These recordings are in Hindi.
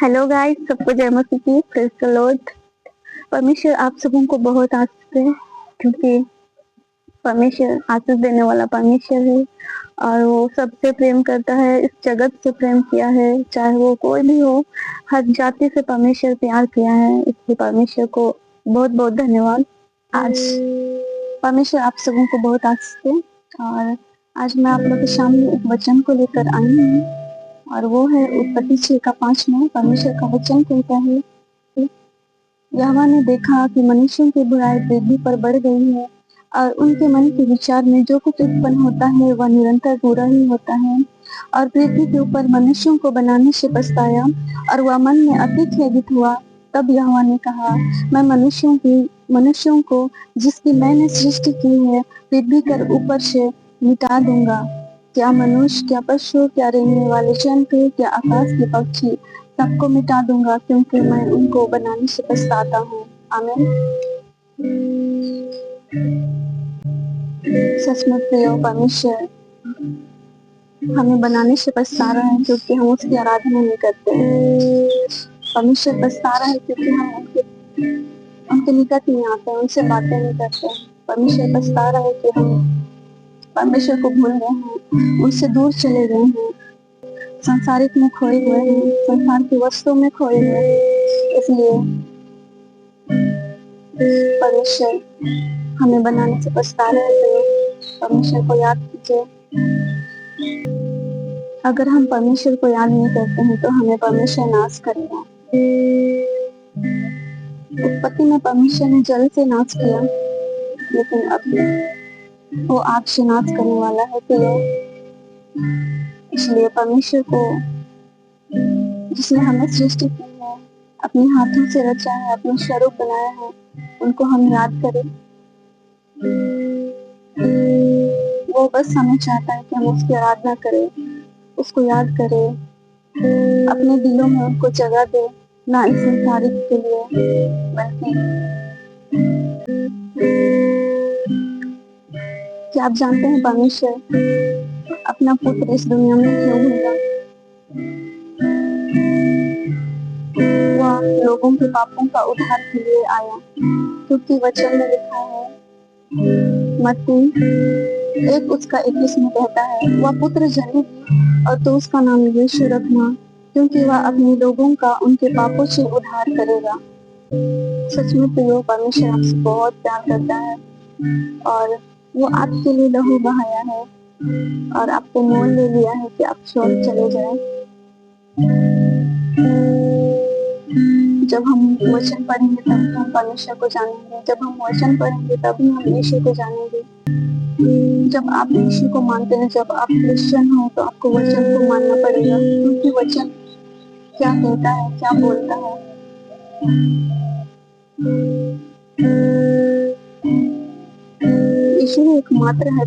हेलो गाइस, सबको जय मसीह की। Praise the Lord. परमेश्वर आप सबों को बहुत आशीष दे, क्योंकि परमेश्वर आशीष देने वाला परमेश्वर है और वो सबसे प्रेम करता है। इस जगत से प्रेम किया है, चाहे वो कोई भी हो। हर जाति से परमेश्वर प्यार किया है, इसलिए परमेश्वर को बहुत बहुत धन्यवाद। आज परमेश्वर आप सबों को बहुत आशीष दे और आज मैं आप लोग के सामने एक वचन को लेकर आई हूँ और वो है उत्पत्ति 6 का 5 में। परमेश्वर का वचन कहता है कि यहोवा ने देखा कि मनुष्यों की बुराई पृथ्वी पर बढ़ गई है और उनके मन के विचार में जो कुछ उत्पन्न होता है वह निरंतर बुरा ही होता है। और पृथ्वी के ऊपर मनुष्यों को बनाने से पछताया और वह मन में अति खेदित हुआ। तब यहोवा ने कहा, मैं मनुष्यों को जिसकी मैंने सृष्टि की है पृथ्वी के ऊपर से मिटा दूंगा। क्या मनुष्य, क्या पशु, क्या रेंगने वाले जंतु, क्या आकाश के पक्षी, सबको मिटा दूंगा, क्योंकि मैं उनको बनाने से पछताता हूँ। आमीन। सच में प्रिय परमेश्वर हमें बनाने से पछता रहा है, क्योंकि हम उसकी आराधना नहीं करते। परमेश्वर पछता रहा है क्योंकि हम उनके निकट नहीं आते, उनसे बातें नहीं करते। परमेश्वर पछता रहा है कि हम परमेश्वर को भूल गए हैं, उनसे दूर चले गए हैं, संसारिक में खोए हुए हैं, संसार की वस्तुओं में खोए हुए हैं। इसलिए परमेश्वर हमें बनाने से पछता रहे हैं। परमेश्वर को याद कीजिए। अगर हम परमेश्वर को याद नहीं करते हैं तो हमें परमेश्वर नाश करेगा। उत्पत्ति में परमेश्वर ने जल से नाश किया, लेकिन अब वो आग से नाश करने वाला है। तो इसलिए परमेश्वर को, जिसने हमें सृष्टि की है, अपने हाथों से रचा है, अपने स्वरूप बनाया है, उनको हम याद करें। वो बस हमें चाहता है कि हम उसकी आराधना करें, उसको याद करें, अपने दिलों में उनको जगह दे, ना इस संसारिक के लिए बल्कि। क्या आप जानते हैं परमेश्वर अपना पुत्र इस दुनिया में क्यों भेजा? वह लोगों के पापों का उद्धार के लिए आया, क्योंकि वचन में लिखा है, मत्ती 1 उसका 21 में कहता है, वह पुत्र जनेगी और तो उसका नाम यीशु रखना, क्योंकि वह अपने लोगों का उनके पापों से उद्धार करेगा। सच में प्रियो, परमेश्वर आपसे बहुत प्यार करता है और वो आपके लिए लहू बहाया है और आपको मोल ले लिया है कि आप स्वर्ग चले जाएं। जब हम वचन पढ़ेंगे तभी हम परमेश्वर को जानेंगे। जब हम वचन पढ़ेंगे तभी हम यीशु को जानेंगे। जब आप यीशु को मानते हैं, जब आप क्रिश्चियन हो, तो आपको वचन को मानना पड़ेगा, क्योंकि वचन क्या कहता है, क्या बोलता है। यीशु ही एकमात्र है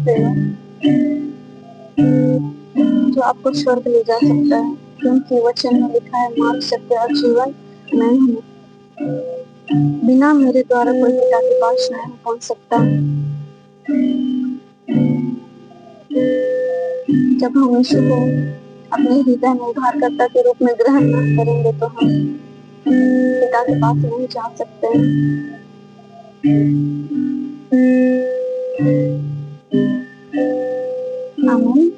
जो आपको स्वर्ग ले जा सकता है, क्योंकि वचन में लिखा है, मार्ग, सत्य और जीवन मैं हूँ। बिना मेरे द्वारा कोई पिता के पास नहीं पहुंच सकता। जब हम यीशु को अपने हृदय में उद्धारकर्ता के रूप में ग्रहण न करेंगे तो हम पिता के पास नहीं जा सकते। आमीन।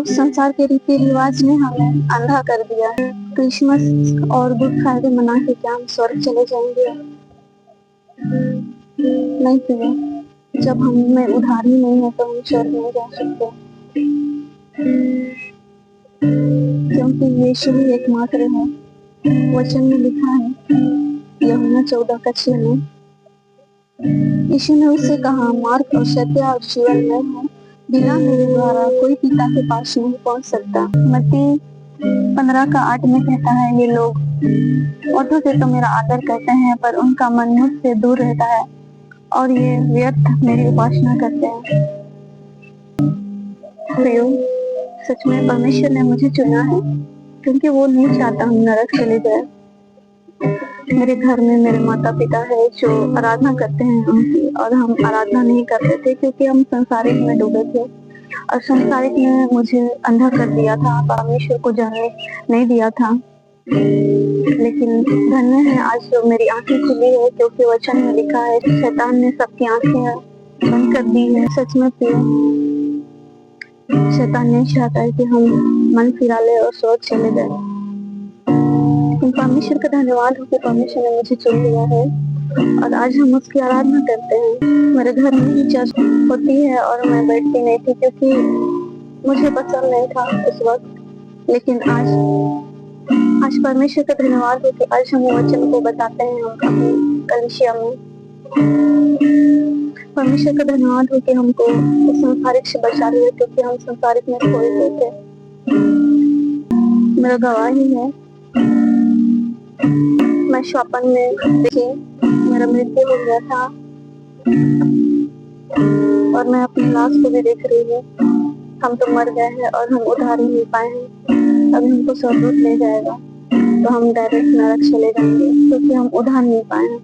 संसार के रीति रिवाज ने हमें अंधा कर दिया है। क्रिसमस और गुड फ्राइडे मना के क्या हम स्वर्ग चले जाएंगे? नहीं प्रिय, जब हम में उधार ही नहीं है तो हम स्वर्ग नहीं जा सकते, क्योंकि यीशु ही एकमात्र है। वचन में लिखा है, यूहन्ना 14 का 6 में, यीशु ने उससे कहा, मार्ग और सत्य और जीवन मैं हूँ, बिना मेरे द्वारा कोई पिता के पास नहीं पहुंच सकता। मत्ती 15 का 8 में कहता है, ये लोग ओठों से तो मेरा आदर करते हैं, पर उनका मन मुझसे दूर रहता है और ये व्यर्थ मेरी उपासना करते हैं। प्रियो, सच में परमेश्वर ने मुझे चुना है, क्योंकि वो नहीं चाहता हम नरक चले जाए। मेरे घर में मेरे माता पिता है जो आराधना करते हैं उनकी, और हम आराधना नहीं करते थे क्योंकि हम संसारिक में डूबे थे। और संसारिक ने मुझे अंधा कर दिया था, परमेश्वर को जानने नहीं दिया था। लेकिन धन्य है आज जो मेरी आंखें खुली है, क्योंकि वचन में लिखा है शैतान ने सबकी आंखें बंद कर दी है। सच में प्रिय, शैतान नहीं चाहता है कि हम मन फिरा ले और सोच चले जाए। लेकिन परमेश्वर का धन्यवाद हो कि परमेश्वर ने मुझे चुन लिया है और आज हम उसकी आराधना करते हैं। मेरे घर में ही चर्च होती है और मैं बैठती नहीं थी क्योंकि मुझे पसंद नहीं था उस वक्त। लेकिन आज परमेश्वर का धन्यवाद हो कि आज हम वचन को बताते हैं हम अपनी कलीसिया में। परमेश्वर का धन्यवाद हो कि हमको संसारिक से बचा लिया, क्योंकि हम संसारिक में खोए हुए थे। मेरा गवाही है, मैं शॉपन में देखी मेरा मृत्यु हो गया था और मैं अपनी लाश को भी देख रही हूँ। हम तो मर गए हैं और हम उधार ही नहीं पाए हैं। अभी हमको स्वर्गदूत ले जाएगा तो हम डायरेक्ट नरक चले जाएंगे, क्योंकि हम उधार नहीं पाए हैं।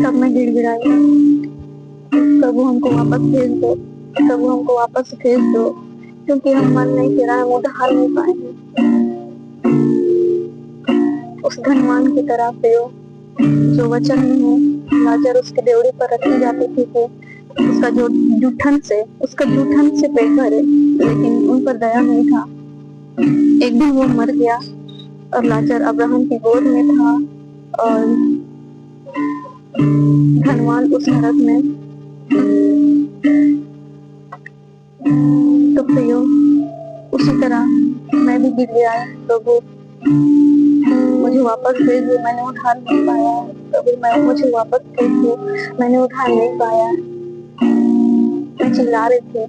तब मैं गिड़गिड़ाई, प्रभु हमको वापस भेज दो, प्रभु हमको वापस भेज दो, क्योंकि हम मन नहीं फिरा, हम उधार नहीं पाए हैं। उस धनवान की तरह प्रियो, जो वचन में है, लाजर उसके देवड़ी पर रखी जाती थी कि उसका जो जूठन से पेट भरे, लेकिन उन पर दया नहीं था। एक दिन वो मर गया और लाजर अब्राहम की गोद में था और धनवान उस नरक में। तो प्रियो, उसी तरह मैं भी गिर गया। प्रभु मुझे वापस भेज दो, मैंने उधार नहीं पाया। प्रभु मुझे वापस भेज दो, मैंने उधार नहीं पाया। मैं चिल्ला रही थी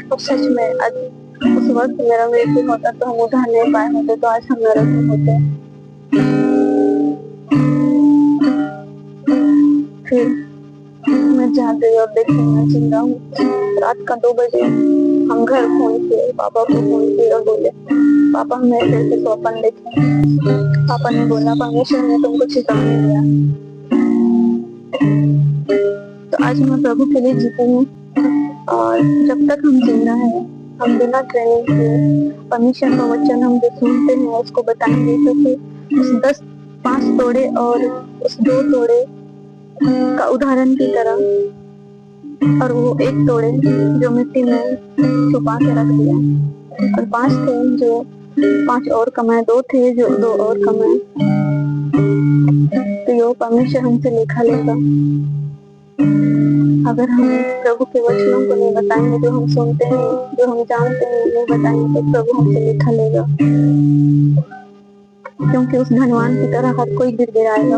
और सच में उस वक्त मेरा मृत्यु होता तो हम उधार नहीं पाए होते, तो आज हम नरक में होते। फिर मैं जाग गई और देखी मैं जिंदा हूँ। रात का 2 बजे हम घर फोन किए, पापा को फोन किए और बोले पापा हमें फिर से स्वप्न देखे। पापा ने बोला परमेश्वर ने तुमको चेतावनी दिया। तो आज मैं प्रभु के लिए जीती हूँ और जब तक हम जिंदा हैं हम बिना ट्रेनिंग के परमेश्वर का वचन हम जो सुनते हैं उसको बताएंगे, क्योंकि उस 5 तोड़े और उस 2 तोड़े का उदाहरण की तरह, और वो 1 तोड़े जो मिट्टी में छुपा के रख दिया, और 5 थे जो 5 और कमाए, 2 थे जो 2 और कमाए। तो यो परमेश्वर हमसे लेखा लेगा अगर हम प्रभु के वचनों को नहीं बताएंगे, जो हम सुनते हैं, जो हम जानते हैं, नहीं बताएंगे तो प्रभु हमसे लेखा लेगा। क्योंकि उस धनवान की तरह हर कोई गिड़गिड़ाएगा,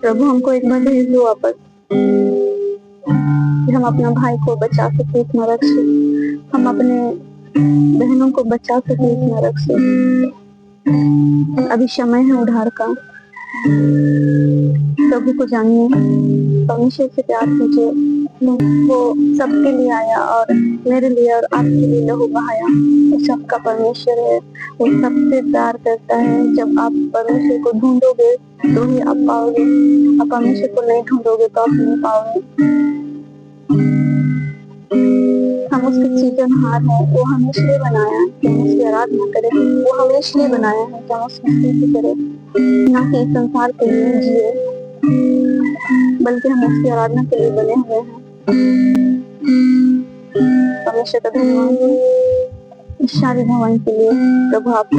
प्रभु हमको एक बार भेज दो वापस, कि हम अपना भाई को बचा सके इस नरक से, हम अपने बहनों को बचा सके इस नरक से। अभी समय है उधार का। प्रभु को जानिए, परमेश्वर से प्यार कीजिए। वो सबके लिए आया और मेरे लिए और आपके लिए लहू बहाया। वो सबका परमेश्वर है, वो सबसे प्यार करता है। जब आप परमेश्वर को ढूंढोगे तो ही आप पाओगे, आप परमेश्वर को नहीं ढूंढोगे तो आप नहीं पाओगे। हम उसके सृजनहार हैं, वो हमें इसलिए बनाया है कि हम उसकी आराधना करें। वो हमें इसलिए बनाया है कि हम उसकी स्तुति करें, ना कि इस संसार के लिए जिए, बल्कि हम उसकी आराधना के लिए बने हुए हैं। परमेश्वर का धन्यवाद इस सारी भवन के लिए। प्रभु आपको